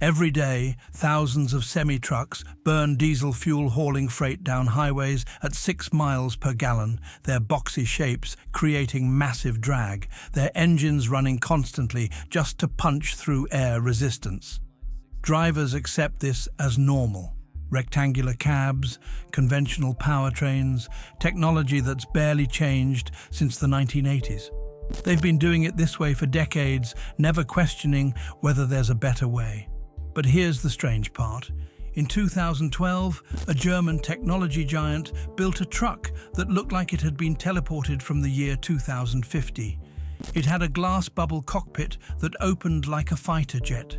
Every day, thousands of semi-trucks burn diesel fuel hauling freight down highways at 6 miles per gallon, their boxy shapes creating massive drag, their engines running constantly just to punch through air resistance. Drivers accept this as normal. Rectangular cabs, conventional powertrains, technology that's barely changed since the 1980s. They've been doing it this way for decades, never questioning whether there's a better way. But here's the strange part. In 2012, a German technology giant built a truck that looked like it had been teleported from the year 2050. It had a glass bubble cockpit that opened like a fighter jet.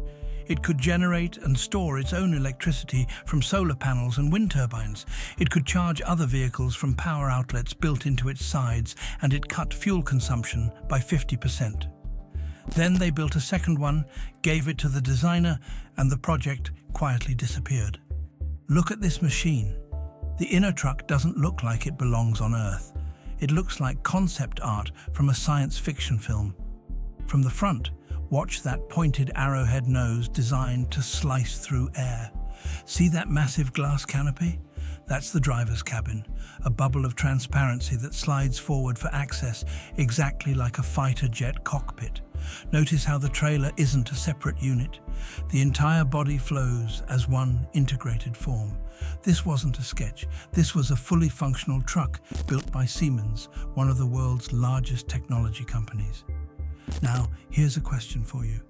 It could generate and store its own electricity from solar panels and wind turbines. It could charge other vehicles from power outlets built into its sides, and it cut fuel consumption by 50%. Then they built a second one, gave it to the designer, and the project quietly disappeared. Look at this machine. The Innotruck doesn't look like it belongs on Earth. It looks like concept art from a science fiction film. From the front, watch that pointed arrowhead nose designed to slice through air. See that massive glass canopy? That's the driver's cabin, a bubble of transparency that slides forward for access, exactly like a fighter jet cockpit. Notice how the trailer isn't a separate unit. The entire body flows as one integrated form. This wasn't a sketch. This was a fully functional truck built by Siemens, one of the world's largest technology companies. Now, here's a question for you.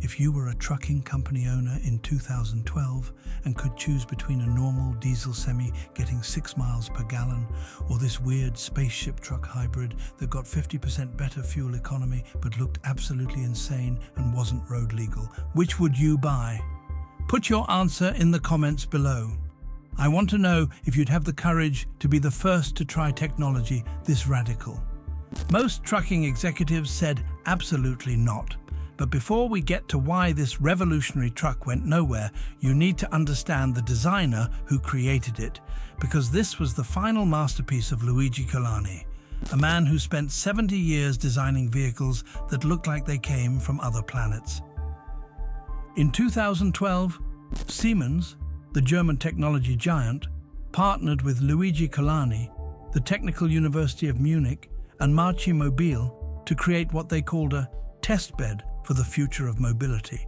If you were a trucking company owner in 2012 and could choose between a normal diesel semi getting 6 miles per gallon or this weird spaceship truck hybrid that got 50% better fuel economy but looked absolutely insane and wasn't road legal, which would you buy? Put your answer in the comments below. I want to know if you'd have the courage to be the first to try technology this radical. Most trucking executives said absolutely not. But before we get to why this revolutionary truck went nowhere, you need to understand the designer who created it, because this was the final masterpiece of Luigi Colani, a man who spent 70 years designing vehicles that looked like they came from other planets. In 2012, Siemens, the German technology giant, partnered with Luigi Colani, the Technical University of Munich, and Marchi Mobile to create what they called a testbed for the future of mobility.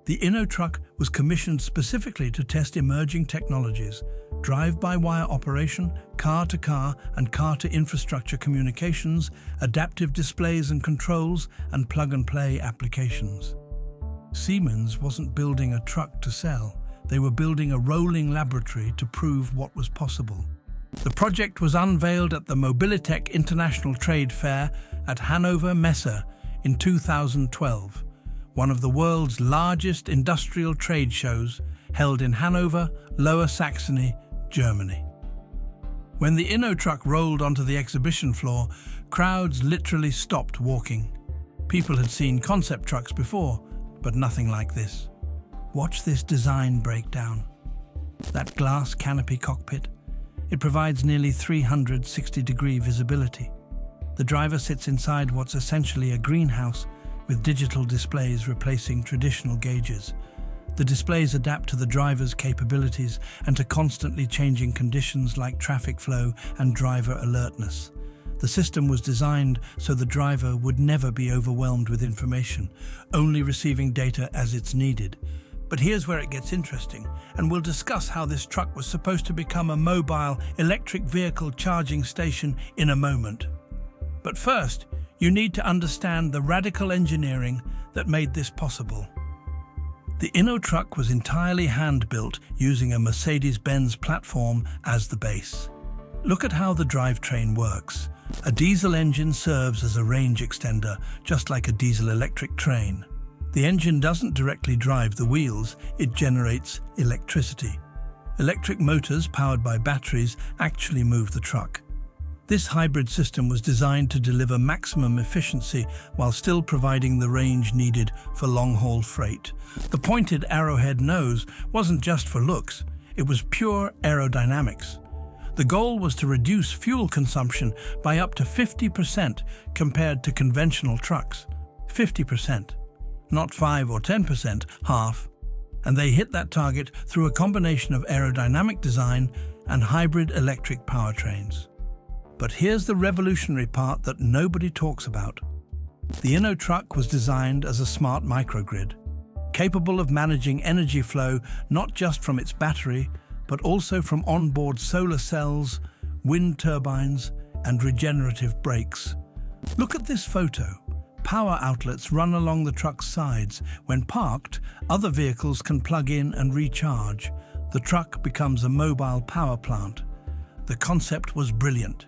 The Innotruck was commissioned specifically to test emerging technologies, drive-by-wire operation, car-to-car and car-to-infrastructure communications, adaptive displays and controls, and plug-and-play applications. Siemens wasn't building a truck to sell. They were building a rolling laboratory to prove what was possible. The project was unveiled at the Mobilitech International Trade Fair at Hannover Messe in 2012, one of the world's largest industrial trade shows held in Hanover, Lower Saxony, Germany. When the Innotruck rolled onto the exhibition floor, crowds literally stopped walking. People had seen concept trucks before, but nothing like this. Watch this design breakdown. That glass canopy cockpit, it provides nearly 360-degree visibility. The driver sits inside what's essentially a greenhouse with digital displays replacing traditional gauges. The displays adapt to the driver's capabilities and to constantly changing conditions like traffic flow and driver alertness. The system was designed so the driver would never be overwhelmed with information, only receiving data as it's needed. But here's where it gets interesting, and we'll discuss how this truck was supposed to become a mobile electric vehicle charging station in a moment. But first, you need to understand the radical engineering that made this possible. The Innotruck was entirely hand-built using a Mercedes-Benz platform as the base. Look at how the drivetrain works. A diesel engine serves as a range extender, just like a diesel-electric train. The engine doesn't directly drive the wheels, it generates electricity. Electric motors powered by batteries actually move the truck. This hybrid system was designed to deliver maximum efficiency while still providing the range needed for long-haul freight. The pointed arrowhead nose wasn't just for looks, it was pure aerodynamics. The goal was to reduce fuel consumption by up to 50% compared to conventional trucks. 50%. Not 5 or 10%, half. And they hit that target through a combination of aerodynamic design and hybrid electric powertrains. But here's the revolutionary part that nobody talks about. The Innotruck was designed as a smart microgrid, capable of managing energy flow not just from its battery, but also from onboard solar cells, wind turbines, and regenerative brakes. Look at this photo. Power outlets run along the truck's sides. When parked, other vehicles can plug in and recharge. The truck becomes a mobile power plant. The concept was brilliant.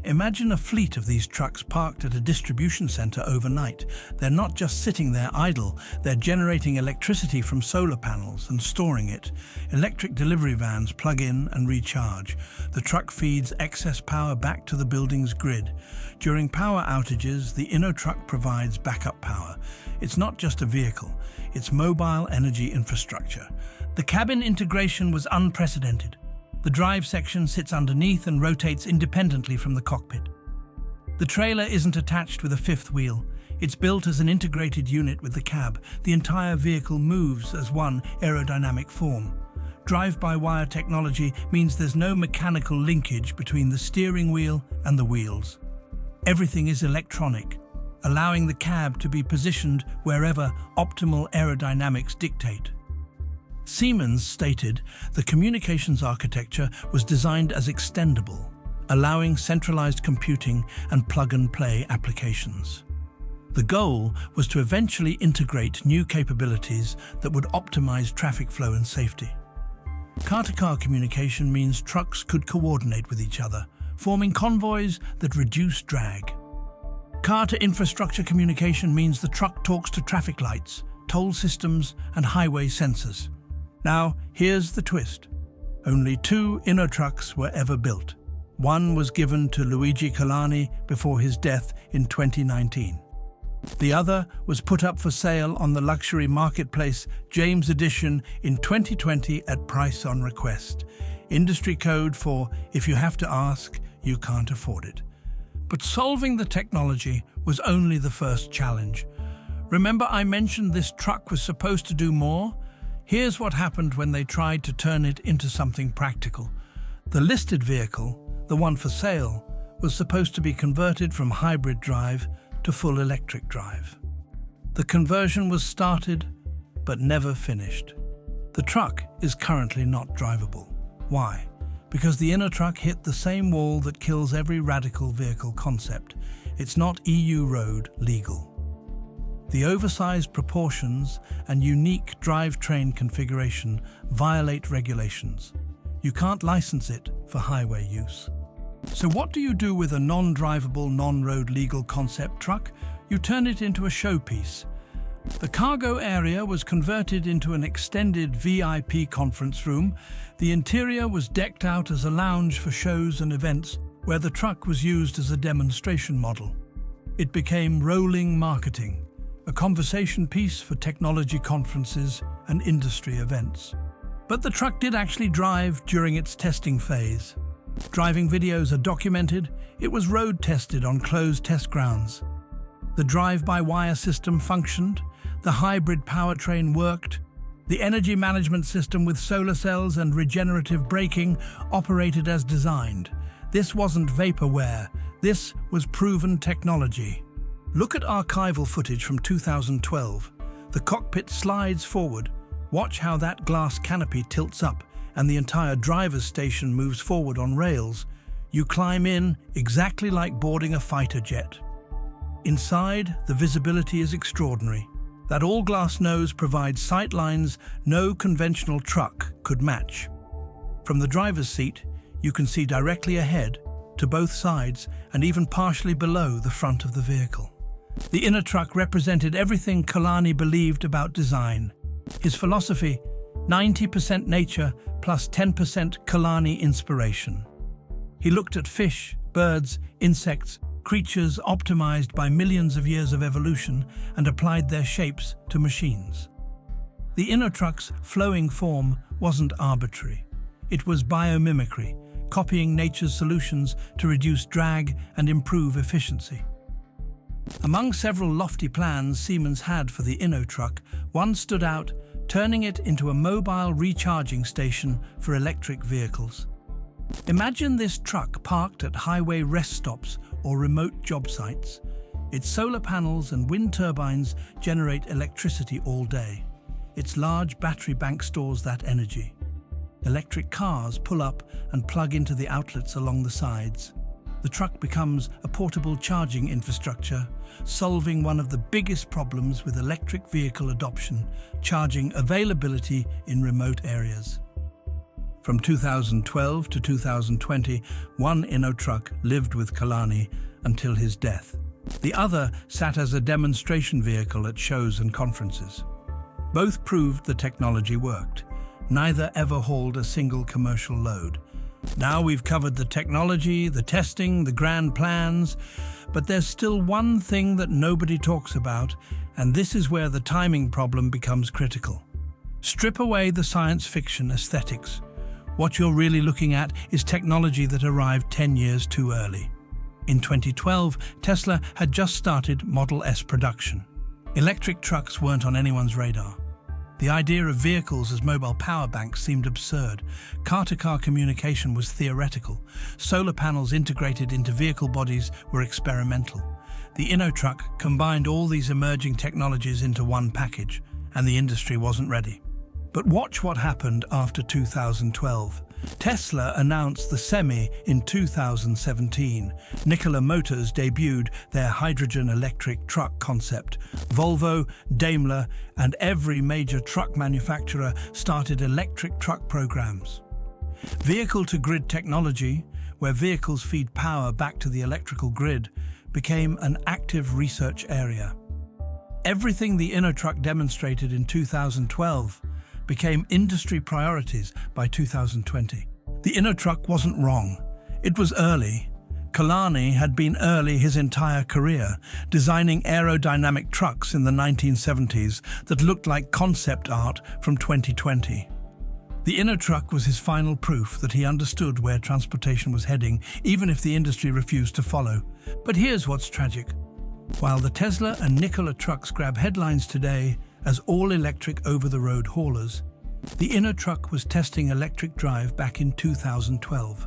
Imagine a fleet of these trucks parked at a distribution center overnight. They're not just sitting there idle, they're generating electricity from solar panels and storing it. Electric delivery vans plug in and recharge. The truck feeds excess power back to the building's grid. During power outages, the Innotruck provides backup power. It's not just a vehicle, it's mobile energy infrastructure. The cabin integration was unprecedented. The drive section sits underneath and rotates independently from the cockpit. The trailer isn't attached with a fifth wheel. It's built as an integrated unit with the cab. The entire vehicle moves as one aerodynamic form. Drive-by-wire technology means there's no mechanical linkage between the steering wheel and the wheels. Everything is electronic, allowing the cab to be positioned wherever optimal aerodynamics dictate. Siemens stated the communications architecture was designed as extendable, allowing centralized computing and plug-and-play applications. The goal was to eventually integrate new capabilities that would optimize traffic flow and safety. Car-to-car communication means trucks could coordinate with each other, forming convoys that reduce drag. Car-to-infrastructure communication means the truck talks to traffic lights, toll systems, and highway sensors. Now, here's the twist. Only 2 Innotrucks were ever built. One was given to Luigi Colani before his death in 2019. The other was put up for sale on the luxury marketplace James Edition in 2020 at price on request. Industry code for if you have to ask, you can't afford it. But solving the technology was only the first challenge. Remember I mentioned this truck was supposed to do more? Here's what happened when they tried to turn it into something practical. The listed vehicle, the one for sale, was supposed to be converted from hybrid drive to full electric drive. The conversion was started, but never finished. The truck is currently not drivable. Why? Because the Innotruck hit the same wall that kills every radical vehicle concept. It's not EU road legal. The oversized proportions and unique drivetrain configuration violate regulations. You can't license it for highway use. So what do you do with a non-drivable, non-road legal concept truck? You turn it into a showpiece. The cargo area was converted into an extended VIP conference room. The interior was decked out as a lounge for shows and events, where the truck was used as a demonstration model. It became rolling marketing, a conversation piece for technology conferences and industry events. But the truck did actually drive during its testing phase. Driving videos are documented. It was road tested on closed test grounds. The drive-by-wire system functioned. The hybrid powertrain worked. The energy management system with solar cells and regenerative braking operated as designed. This wasn't vaporware. This was proven technology. Look at archival footage from 2012. The cockpit slides forward. Watch how that glass canopy tilts up and the entire driver's station moves forward on rails. You climb in exactly like boarding a fighter jet. Inside, the visibility is extraordinary. That all-glass nose provides sight lines no conventional truck could match. From the driver's seat, you can see directly ahead, to both sides, and even partially below the front of the vehicle. The Innotruck represented everything Colani believed about design. His philosophy, 90% nature plus 10% Colani inspiration. He looked at fish, birds, insects, creatures optimized by millions of years of evolution and applied their shapes to machines. The Innotruck's flowing form wasn't arbitrary. It was biomimicry, copying nature's solutions to reduce drag and improve efficiency. Among several lofty plans Siemens had for the Innotruck, one stood out: turning it into a mobile recharging station for electric vehicles. Imagine this truck parked at highway rest stops or remote job sites. Its solar panels and wind turbines generate electricity all day. Its large battery bank stores that energy. Electric cars pull up and plug into the outlets along the sides. The truck becomes a portable charging infrastructure, solving one of the biggest problems with electric vehicle adoption: charging availability in remote areas. From 2012 to 2020, one Innotruck lived with Kalani until his death. The other sat as a demonstration vehicle at shows and conferences. Both proved the technology worked. Neither ever hauled a single commercial load. Now we've covered the technology, the testing, the grand plans, but there's still one thing that nobody talks about, and this is where the timing problem becomes critical. Strip away the science fiction aesthetics. What you're really looking at is technology that arrived 10 years too early. In 2012, Tesla had just started Model S production. Electric trucks weren't on anyone's radar. The idea of vehicles as mobile power banks seemed absurd. Car-to-car communication was theoretical. Solar panels integrated into vehicle bodies were experimental. The Innotruck combined all these emerging technologies into one package, and the industry wasn't ready. But watch what happened after 2012. Tesla announced the Semi in 2017. Nikola Motors debuted their hydrogen electric truck concept. Volvo, Daimler, and every major truck manufacturer started electric truck programs. Vehicle-to-grid technology, where vehicles feed power back to the electrical grid, became an active research area. Everything the Innotruck demonstrated in 2012 became industry priorities by 2020. The Innotruck wasn't wrong. It was early. Kalani had been early his entire career, designing aerodynamic trucks in the 1970s that looked like concept art from 2020. The Innotruck was his final proof that he understood where transportation was heading, even if the industry refused to follow. But here's what's tragic. While the Tesla and Nikola trucks grab headlines today as all-electric over-the-road haulers, the Innotruck was testing electric drive back in 2012.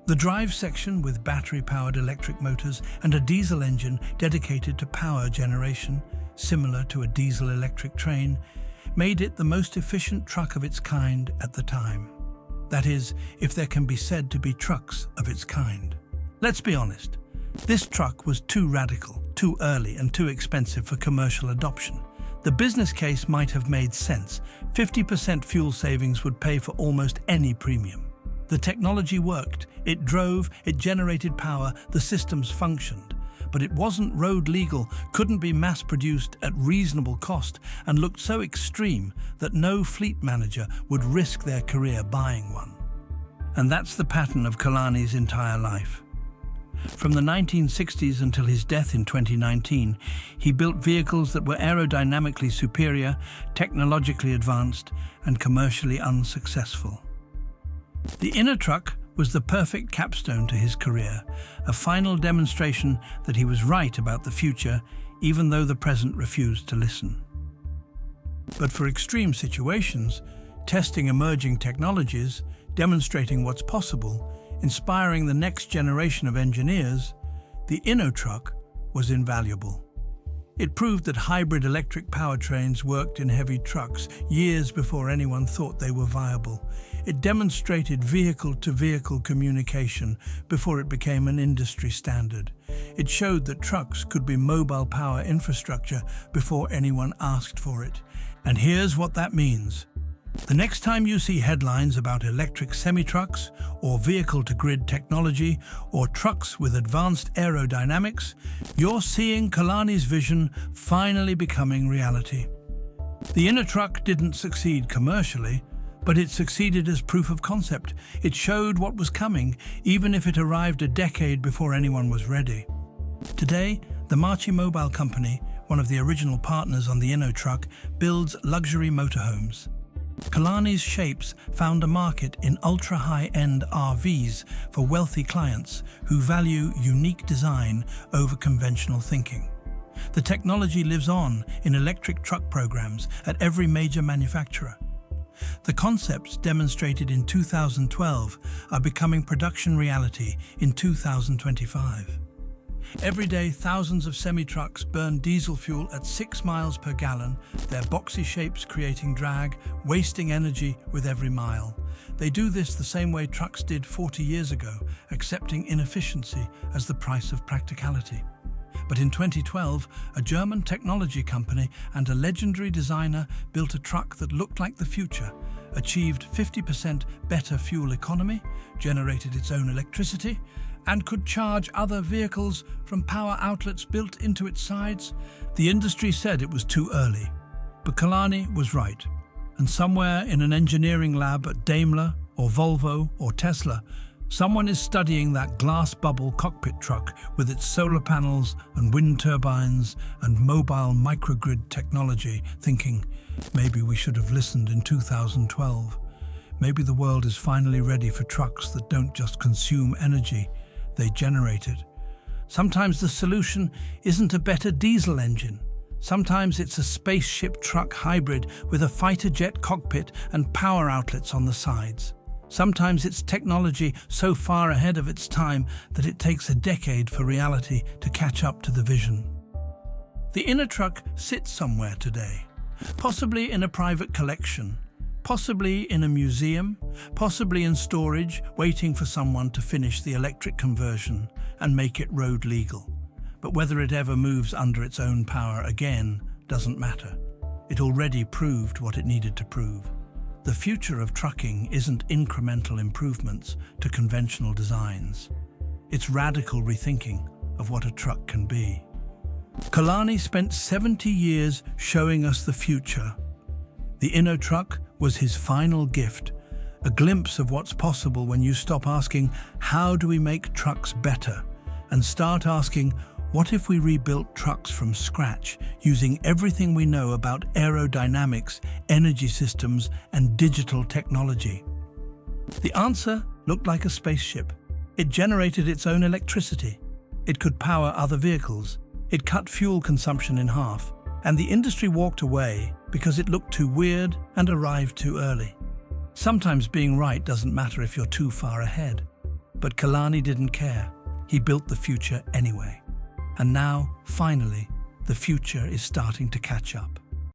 The drive section, with battery-powered electric motors and a diesel engine dedicated to power generation, similar to a diesel-electric train, made it the most efficient truck of its kind at the time. That is, if there can be said to be trucks of its kind. Let's be honest, this truck was too radical, too early, and too expensive for commercial adoption. The business case might have made sense. 50% fuel savings would pay for almost any premium. The technology worked, it drove, it generated power, the systems functioned. But it wasn't road legal, couldn't be mass-produced at reasonable cost, and looked so extreme that no fleet manager would risk their career buying one. And that's the pattern of Kalani's entire life. From the 1960s until his death in 2019, he built vehicles that were aerodynamically superior, technologically advanced, and commercially unsuccessful. The Innotruck was the perfect capstone to his career, a final demonstration that he was right about the future, even though the present refused to listen. But for extreme situations, testing emerging technologies, demonstrating what's possible, inspiring the next generation of engineers, the Innotruck was invaluable. It proved that hybrid electric powertrains worked in heavy trucks years before anyone thought they were viable. It demonstrated vehicle-to-vehicle communication before it became an industry standard. It showed that trucks could be mobile power infrastructure before anyone asked for it. And here's what that means. The next time you see headlines about electric semi-trucks, or vehicle-to-grid technology, or trucks with advanced aerodynamics, you're seeing Kalani's vision finally becoming reality. The Innotruck didn't succeed commercially, but it succeeded as proof of concept. It showed what was coming, even if it arrived a decade before anyone was ready. Today, the Marchi Mobile Company, one of the original partners on the Innotruck, builds luxury motorhomes. Kalani's shapes found a market in ultra-high-end RVs for wealthy clients who value unique design over conventional thinking. The technology lives on in electric truck programs at every major manufacturer. The concepts demonstrated in 2012 are becoming production reality in 2025. Every day, thousands of semi-trucks burn diesel fuel at 6 miles per gallon, their boxy shapes creating drag, wasting energy with every mile. They do this the same way trucks did 40 years ago, accepting inefficiency as the price of practicality. But in 2012, a German technology company and a legendary designer built a truck that looked like the future, achieved 50% better fuel economy, generated its own electricity, and could charge other vehicles from power outlets built into its sides. The industry said it was too early, but Kalani was right. And somewhere in an engineering lab at Daimler or Volvo or Tesla, someone is studying that glass bubble cockpit truck with its solar panels and wind turbines and mobile microgrid technology, thinking, maybe we should have listened in 2012. Maybe the world is finally ready for trucks that don't just consume energy, they generate it. Sometimes the solution isn't a better diesel engine. Sometimes it's a spaceship truck hybrid with a fighter jet cockpit and power outlets on the sides. Sometimes it's technology so far ahead of its time that it takes a decade for reality to catch up to the vision. The Innotruck sits somewhere today, possibly in a private collection, possibly in a museum, possibly in storage, waiting for someone to finish the electric conversion and make it road legal. But whether it ever moves under its own power again doesn't matter. It already proved what it needed to prove. The future of trucking isn't incremental improvements to conventional designs. It's radical rethinking of what a truck can be. Kalani spent 70 years showing us the future. The Innotruck was his final gift, a glimpse of what's possible when you stop asking, how do we make trucks better? And start asking, what if we rebuilt trucks from scratch, using everything we know about aerodynamics, energy systems, and digital technology? The answer looked like a spaceship. It generated its own electricity. It could power other vehicles. It cut fuel consumption in half. And the industry walked away because it looked too weird and arrived too early. Sometimes being right doesn't matter if you're too far ahead. But Kalani didn't care. He built the future anyway. And now, finally, the future is starting to catch up.